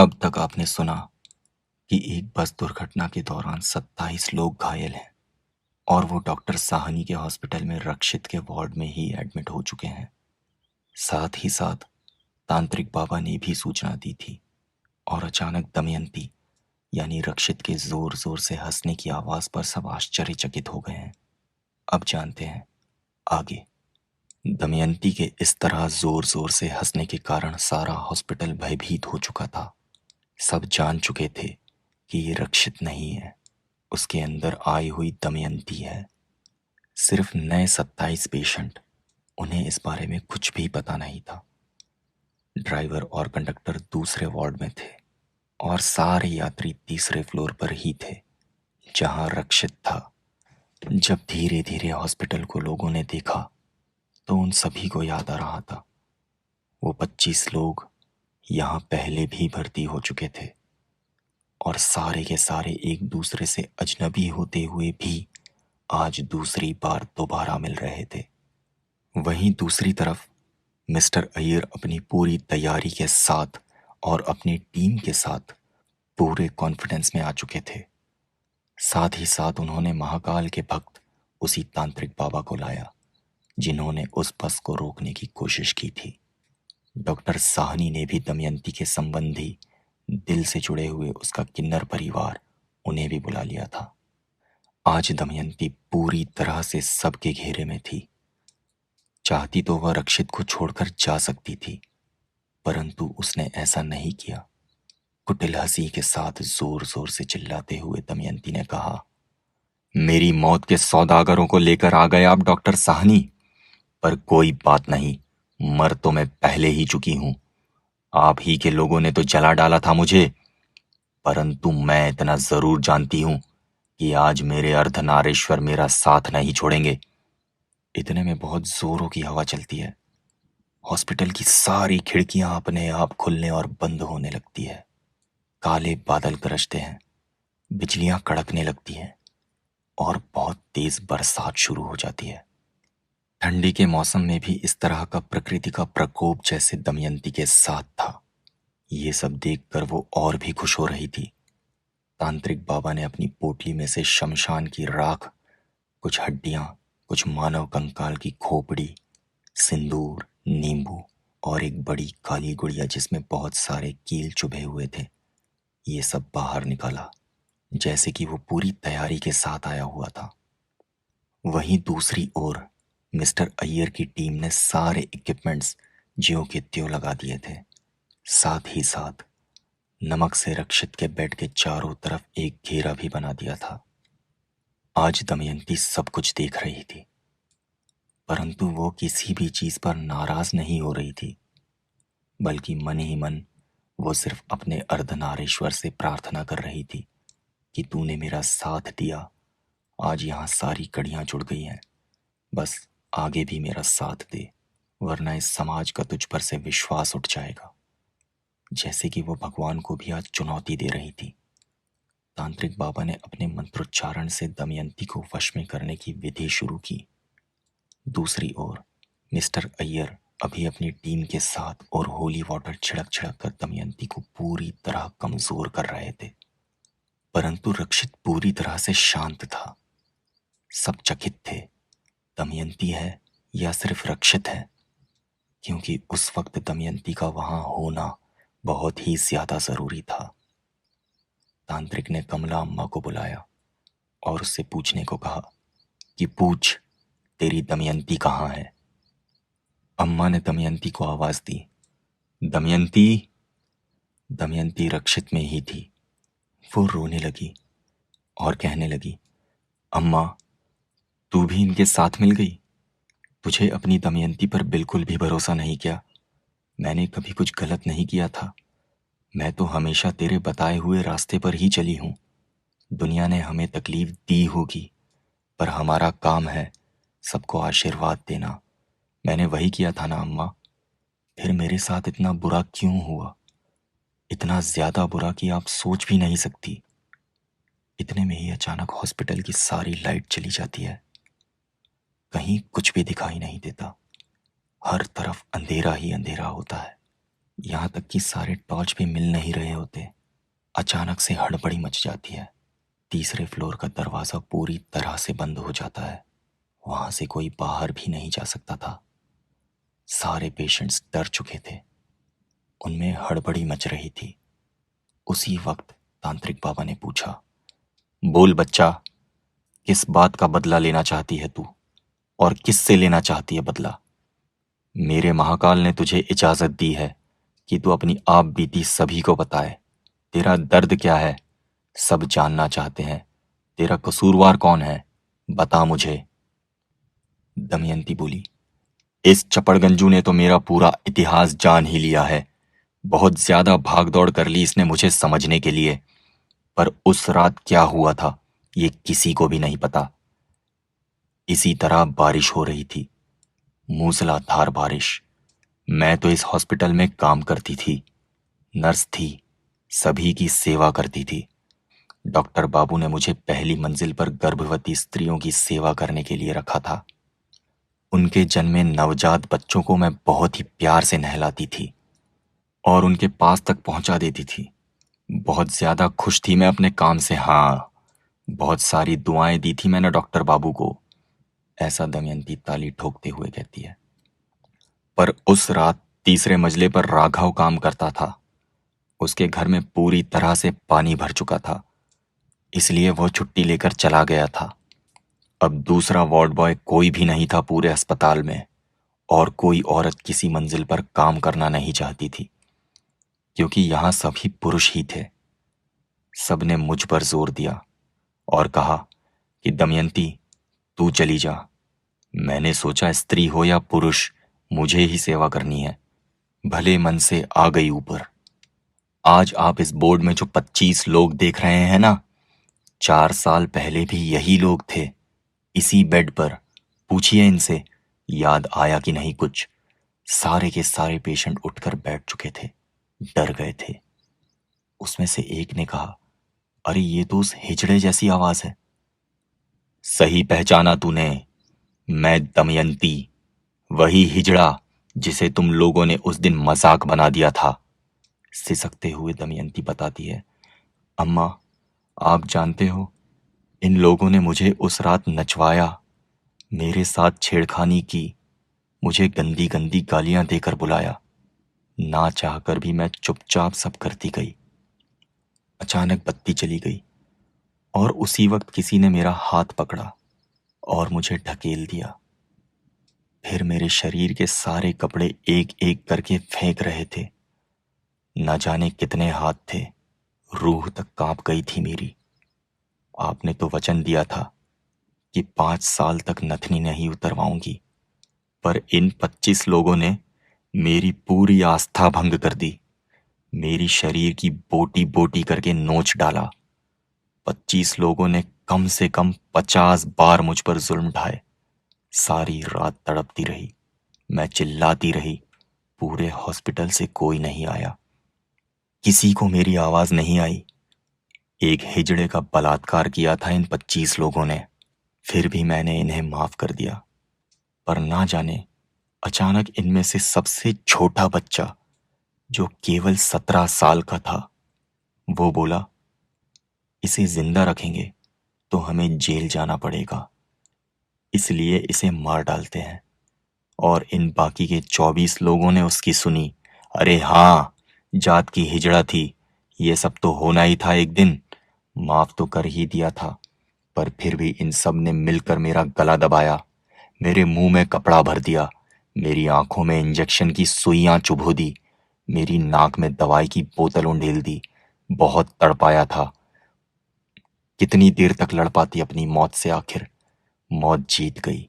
अब तक आपने सुना कि एक बस दुर्घटना के दौरान 27 लोग घायल हैं और वो डॉक्टर साहनी के हॉस्पिटल में रक्षित के वार्ड में ही एडमिट हो चुके हैं। साथ ही साथ तांत्रिक बाबा ने भी सूचना दी थी और अचानक दमयंती यानी रक्षित के जोर जोर से हंसने की आवाज पर सब आश्चर्यचकित हो गए हैं। अब जानते हैं आगे। दमयंती के इस तरह जोर जोर से हंसने के कारण सारा हॉस्पिटल भयभीत हो चुका था। सब जान चुके थे कि ये रक्षित नहीं है, उसके अंदर आई हुई दमयंती है। सिर्फ नए 27 पेशेंट, उन्हें इस बारे में कुछ भी पता नहीं था। ड्राइवर और कंडक्टर दूसरे वार्ड में थे और सारे यात्री तीसरे फ्लोर पर ही थे जहां रक्षित था। जब धीरे धीरे हॉस्पिटल को लोगों ने देखा तो उन सभी को याद आ रहा था वो 25 लोग यहाँ पहले भी भर्ती हो चुके थे और सारे के सारे एक दूसरे से अजनबी होते हुए भी आज दूसरी बार दोबारा मिल रहे थे। वहीं दूसरी तरफ मिस्टर अय्यर अपनी पूरी तैयारी के साथ और अपनी टीम के साथ पूरे कॉन्फिडेंस में आ चुके थे। साथ ही साथ उन्होंने महाकाल के भक्त उसी तांत्रिक बाबा को लाया जिन्होंने उस बस को रोकने की कोशिश की थी। डॉक्टर साहनी ने भी दमयंती के संबंधी दिल से जुड़े हुए उसका किन्नर परिवार उन्हें भी बुला लिया था। आज दमयंती पूरी तरह से सबके घेरे में थी। चाहती तो वह रक्षित को छोड़कर जा सकती थी, परंतु उसने ऐसा नहीं किया। कुटिल हंसी के साथ जोर जोर से चिल्लाते हुए दमयंती ने कहा, मेरी मौत के सौदागरों को लेकर आ गए आप डॉक्टर साहनी, पर कोई बात नहीं, मर तो मैं पहले ही चुकी हूं। आप ही के लोगों ने तो जला डाला था मुझे, परंतु मैं इतना जरूर जानती हूं कि आज मेरे अर्धनारीश्वर मेरा साथ नहीं छोड़ेंगे। इतने में बहुत जोरों की हवा चलती है। हॉस्पिटल की सारी खिड़कियां अपने आप खुलने और बंद होने लगती है। काले बादल गरजते हैं, बिजलियां कड़कने लगती हैं और बहुत तेज बरसात शुरू हो जाती है। ठंडी के मौसम में भी इस तरह का प्रकृति का प्रकोप जैसे दमयंती के साथ था। ये सब देखकर वो और भी खुश हो रही थी। तांत्रिक बाबा ने अपनी पोटली में से शमशान की राख, कुछ हड्डियां, कुछ मानव कंकाल की खोपड़ी, सिंदूर, नींबू और एक बड़ी काली गुड़िया जिसमें बहुत सारे कील चुभे हुए थे, ये सब बाहर निकाला जैसे कि वो पूरी तैयारी के साथ आया हुआ था। वहीं दूसरी ओर मिस्टर अय्यर की टीम ने सारे इक्विपमेंट्स ज्यों के त्यों लगा दिए थे। साथ ही साथ नमक से रक्षित के बेड के चारों तरफ एक घेरा भी बना दिया था। आज दमयंती सब कुछ देख रही थी, परंतु वो किसी भी चीज पर नाराज नहीं हो रही थी, बल्कि मन ही मन वो सिर्फ अपने अर्धनारीश्वर से प्रार्थना कर रही थी कि तूने मेरा साथ दिया, आज यहाँ सारी कड़ियां जुड़ गई हैं, बस आगे भी मेरा साथ दे, वरना इस समाज का तुझ पर से विश्वास उठ जाएगा। जैसे कि वो भगवान को भी आज चुनौती दे रही थी। तांत्रिक बाबा ने अपने मंत्रोच्चारण से दमयंती को वश में करने की विधि शुरू की। दूसरी ओर मिस्टर अय्यर अभी अपनी टीम के साथ और होली वाटर छिड़क छिड़क कर दमयंती को पूरी तरह कमजोर कर रहे थे, परंतु रक्षित पूरी तरह से शांत था। सब चकित थे, दमयंती है या सिर्फ रक्षित है, क्योंकि उस वक्त दमयंती का वहां होना बहुत ही ज्यादा जरूरी था। तांत्रिक ने कमला अम्मा को बुलाया और उससे पूछने को कहा कि पूछ, तेरी दमयंती कहाँ है। अम्मा ने दमयंती को आवाज दी, दमयंती। दमयंती रक्षित में ही थी। वो रोने लगी और कहने लगी, अम्मा, तू भी इनके साथ मिल गई। तुझे अपनी दमयंती पर बिल्कुल भी भरोसा नहीं किया। मैंने कभी कुछ गलत नहीं किया था। मैं तो हमेशा तेरे बताए हुए रास्ते पर ही चली हूं। दुनिया ने हमें तकलीफ दी होगी, पर हमारा काम है सबको आशीर्वाद देना। मैंने वही किया था ना अम्मा। फिर मेरे साथ इतना बुरा क्यों हुआ? इतना ज्यादा बुरा कि आप सोच भी नहीं सकती। इतने में ही अचानक हॉस्पिटल की सारी लाइट चली जाती है। कहीं कुछ भी दिखाई नहीं देता। हर तरफ अंधेरा ही अंधेरा होता है। यहाँ तक कि सारे टॉर्च भी मिल नहीं रहे होते। अचानक से हड़बड़ी मच जाती है। तीसरे फ्लोर का दरवाज़ा पूरी तरह से बंद हो जाता है। वहाँ से कोई बाहर भी नहीं जा सकता था। सारे पेशेंट्स डर चुके थे। उनमें हड़बड़ी मच रही थी। उसी वक्त तांत्रिक बाबा ने पूछा, बोल बच्चा, किस बात का बदला लेना चाहती है तू, और किससे लेना चाहती है बदला? मेरे महाकाल ने तुझे इजाजत दी है कि तू अपनी आप बीती सभी को बताए। तेरा दर्द क्या है, सब जानना चाहते हैं। तेरा कसूरवार कौन है, बता मुझे। दमयंती बोली, इस चपड़गंजू ने तो मेरा पूरा इतिहास जान ही लिया है। बहुत ज्यादा भागदौड़ कर ली इसने मुझे समझने के लिए, पर उस रात क्या हुआ था ये किसी को भी नहीं पता। इसी तरह बारिश हो रही थी, मूसलाधार बारिश। मैं तो इस हॉस्पिटल में काम करती थी, नर्स थी, सभी की सेवा करती थी। डॉक्टर बाबू ने मुझे पहली मंजिल पर गर्भवती स्त्रियों की सेवा करने के लिए रखा था। उनके जन्मे नवजात बच्चों को मैं बहुत ही प्यार से नहलाती थी और उनके पास तक पहुंचा देती थी। बहुत ज्यादा खुश थी मैं अपने काम से। हाँ, बहुत सारी दुआएं दी थी मैंने डॉक्टर बाबू को, ऐसा दमयंती ताली ठोकते हुए कहती है। पर उस रात तीसरे मंजिले पर राघव काम करता था। उसके घर में पूरी तरह से पानी भर चुका था, इसलिए वो छुट्टी लेकर चला गया था। अब दूसरा वार्ड बॉय कोई भी नहीं था पूरे अस्पताल में, और कोई औरत किसी मंजिल पर काम करना नहीं चाहती थी, क्योंकि यहाँ सभी पुरुष ही थे। सबने मुझ पर जोर दिया और कहा कि दमयंती, तू चली जा। मैंने सोचा स्त्री हो या पुरुष, मुझे ही सेवा करनी है। भले मन से आ गई ऊपर। आज आप इस बोर्ड में जो 25 लोग देख रहे हैं ना, 4 साल पहले भी यही लोग थे, इसी बेड पर। पूछिए इनसे, याद आया कि नहीं कुछ? सारे के सारे पेशेंट उठकर बैठ चुके थे, डर गए थे। उसमें से एक ने कहा, अरे ये तो उस हिजड़े जैसी आवाज है। सही पहचाना तूने, मैं दमयंती, वही हिजड़ा जिसे तुम लोगों ने उस दिन मजाक बना दिया था। सिसकते हुए दमयंती बताती है, अम्मा, आप जानते हो, इन लोगों ने मुझे उस रात नचवाया, मेरे साथ छेड़खानी की, मुझे गंदी गंदी गालियां देकर बुलाया। ना चाहकर भी मैं चुपचाप सब करती गई। अचानक बत्ती चली गई और उसी वक्त किसी ने मेरा हाथ पकड़ा और मुझे ढकेल दिया। फिर मेरे शरीर के सारे कपड़े एक एक करके फेंक रहे थे। न जाने कितने हाथ थे, रूह तक कांप गई थी मेरी। आपने तो वचन दिया था कि 5 साल तक नथनी नहीं उतरवाऊंगी, पर इन 25 लोगों ने मेरी पूरी आस्था भंग कर दी। मेरी शरीर की बोटी बोटी करके नोच डाला। 25 लोगों ने कम से कम 50 बार मुझ पर जुल्म ढाए। सारी रात तड़पती रही, मैं चिल्लाती रही। पूरे हॉस्पिटल से कोई नहीं आया, किसी को मेरी आवाज नहीं आई। एक हिजड़े का बलात्कार किया था इन 25 लोगों ने, फिर भी मैंने इन्हें माफ कर दिया। पर ना जाने अचानक इनमें से सबसे छोटा बच्चा, जो केवल 17 साल का था, वो बोला, इसे जिंदा रखेंगे तो हमें जेल जाना पड़ेगा, इसलिए इसे मार डालते हैं। और इन बाकी के 24 लोगों ने उसकी सुनी। अरे हाँ, जात की हिजड़ा थी, ये सब तो होना ही था एक दिन। माफ तो कर ही दिया था, पर फिर भी इन सब ने मिलकर मेरा गला दबाया, मेरे मुंह में कपड़ा भर दिया, मेरी आंखों में इंजेक्शन की सुइयां चुभो दी, मेरी नाक में दवाई की बोतल उंडेल दी। बहुत तड़पाया था। कितनी देर तक लड़ पाती अपनी मौत से? आखिर मौत जीत गई।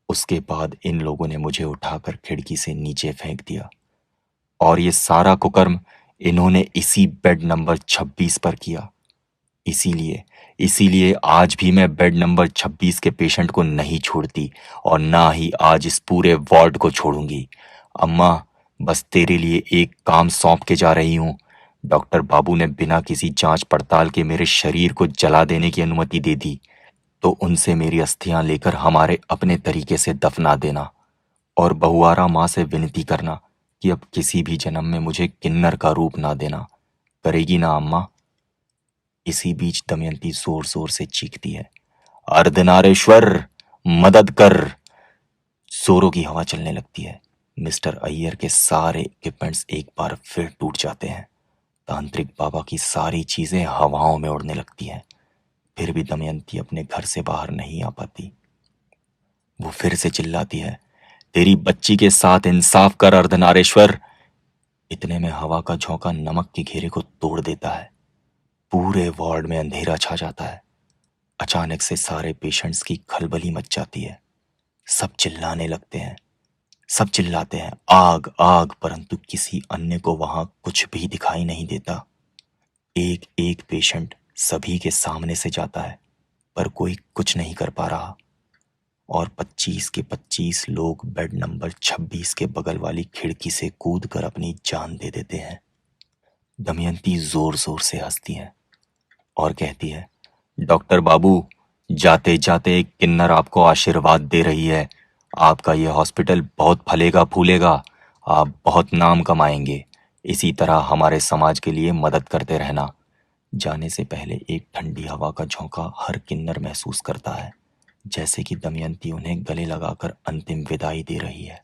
उसके बाद इन लोगों ने मुझे उठाकर खिड़की से नीचे फेंक दिया, और ये सारा कुकर्म इन्होंने इसी बेड नंबर 26 पर किया। इसीलिए इसीलिए आज भी मैं बेड नंबर 26 के पेशेंट को नहीं छोड़ती, और ना ही आज इस पूरे वार्ड को छोड़ूंगी। अम्मा, बस तेरे लिए एक काम सौंप के जा रही हूँ। डॉक्टर बाबू ने बिना किसी जांच पड़ताल के मेरे शरीर को जला देने की अनुमति दे दी, तो उनसे मेरी अस्थियां लेकर हमारे अपने तरीके से दफना देना, और बहुआरा माँ से विनती करना कि अब किसी भी जन्म में मुझे किन्नर का रूप ना देना। करेगी ना अम्मा? इसी बीच दमयंती जोर जोर से चीखती है, अर्धनारेश्वर, मदद कर। जोरों की हवा चलने लगती है। मिस्टर अय्यर के सारे इक्विपमेंट्स एक बार फिर टूट जाते हैं। तांत्रिक बाबा की सारी चीजें हवाओं में उड़ने लगती हैं। फिर भी दमयंती अपने घर से बाहर नहीं आ पाती। वो फिर से चिल्लाती है, तेरी बच्ची के साथ इंसाफ कर अर्धनारेश्वर। इतने में हवा का झोंका नमक के घेरे को तोड़ देता है। पूरे वार्ड में अंधेरा छा जाता है। अचानक से सारे पेशेंट्स की खलबली मच जाती है। सब चिल्लाने लगते हैं। सब चिल्लाते हैं, आग आग, परंतु किसी अन्य को वहां कुछ भी दिखाई नहीं देता। एक एक पेशेंट सभी के सामने से जाता है, पर कोई कुछ नहीं कर पा रहा। और 25 के 25 लोग बेड नंबर 26 के बगल वाली खिड़की से कूद कर अपनी जान दे देते हैं। दमयंती जोर जोर से हंसती है और कहती है, डॉक्टर बाबू, जाते जाते एक किन्नर आपको आशीर्वाद दे रही है। आपका यह हॉस्पिटल बहुत फलेगा फूलेगा। आप बहुत नाम कमाएंगे। इसी तरह हमारे समाज के लिए मदद करते रहना। जाने से पहले एक ठंडी हवा का झोंका हर किन्नर महसूस करता है, जैसे कि दमयंती उन्हें गले लगाकर अंतिम विदाई दे रही है।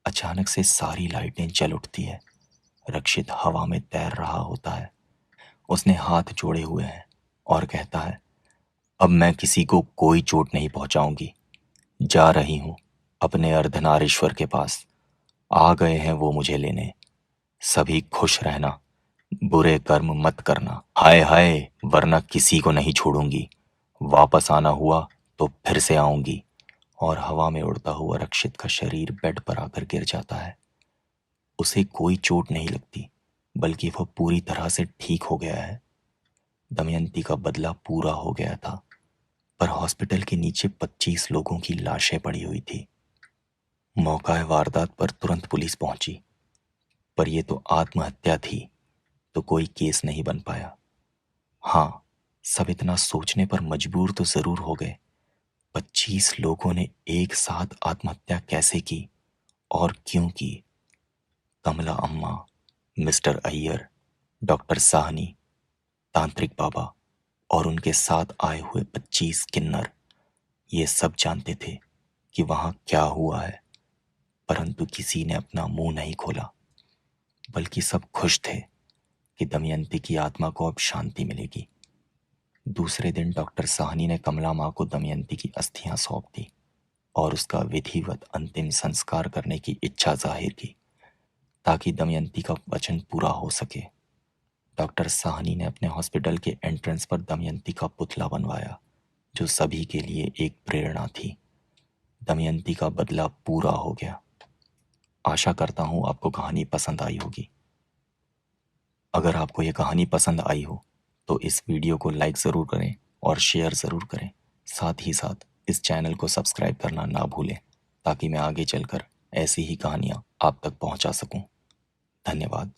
अचानक से सारी लाइटें जल उठती है। रक्षित हवा में तैर रहा होता है। उसने हाथ जोड़े हुए हैं और कहता है, अब मैं किसी को कोई चोट नहीं पहुंचाऊंगी। जा रही हूं अपने अर्धनारीश्वर के पास। आ गए हैं वो मुझे लेने। सभी खुश रहना, बुरे कर्म मत करना। हाय हाय, वरना किसी को नहीं छोड़ूंगी। वापस आना हुआ तो फिर से आऊंगी। और हवा में उड़ता हुआ रक्षित का शरीर बेड पर आकर गिर जाता है। उसे कोई चोट नहीं लगती, बल्कि वह पूरी तरह से ठीक हो गया है। दमयंती का बदला पूरा हो गया था, पर हॉस्पिटल के नीचे 25 लोगों की लाशें पड़ी हुई थी। मौका वारदात पर तुरंत पुलिस पहुंची, पर यह तो आत्महत्या थी, तो कोई केस नहीं बन पाया। हाँ, सब इतना सोचने पर मजबूर तो जरूर हो गए, 25 लोगों ने एक साथ आत्महत्या कैसे की और क्यों की? कमला अम्मा, मिस्टर अय्यर, डॉक्टर साहनी, तांत्रिक बाबा और उनके साथ आए हुए 25 किन्नर, ये सब जानते थे कि वहां क्या हुआ है, परंतु किसी ने अपना मुंह नहीं खोला। बल्कि सब खुश थे कि दमयंती की आत्मा को अब शांति मिलेगी। दूसरे दिन डॉक्टर साहनी ने कमला माँ को दमयंती की अस्थियां सौंप दी और उसका विधिवत अंतिम संस्कार करने की इच्छा जाहिर की, ताकि दमयंती का वचन पूरा हो सके। डॉक्टर साहनी ने अपने हॉस्पिटल के एंट्रेंस पर दमयंती का पुतला बनवाया, जो सभी के लिए एक प्रेरणा थी। दमयंती का बदला पूरा हो गया। आशा करता हूं आपको कहानी पसंद आई होगी। अगर आपको यह कहानी पसंद आई हो तो इस वीडियो को लाइक ज़रूर करें और शेयर ज़रूर करें। साथ ही साथ इस चैनल को सब्सक्राइब करना ना भूलें, ताकि मैं आगे चलकर ऐसी ही कहानियाँ आप तक पहुँचा सकूँ। धन्यवाद।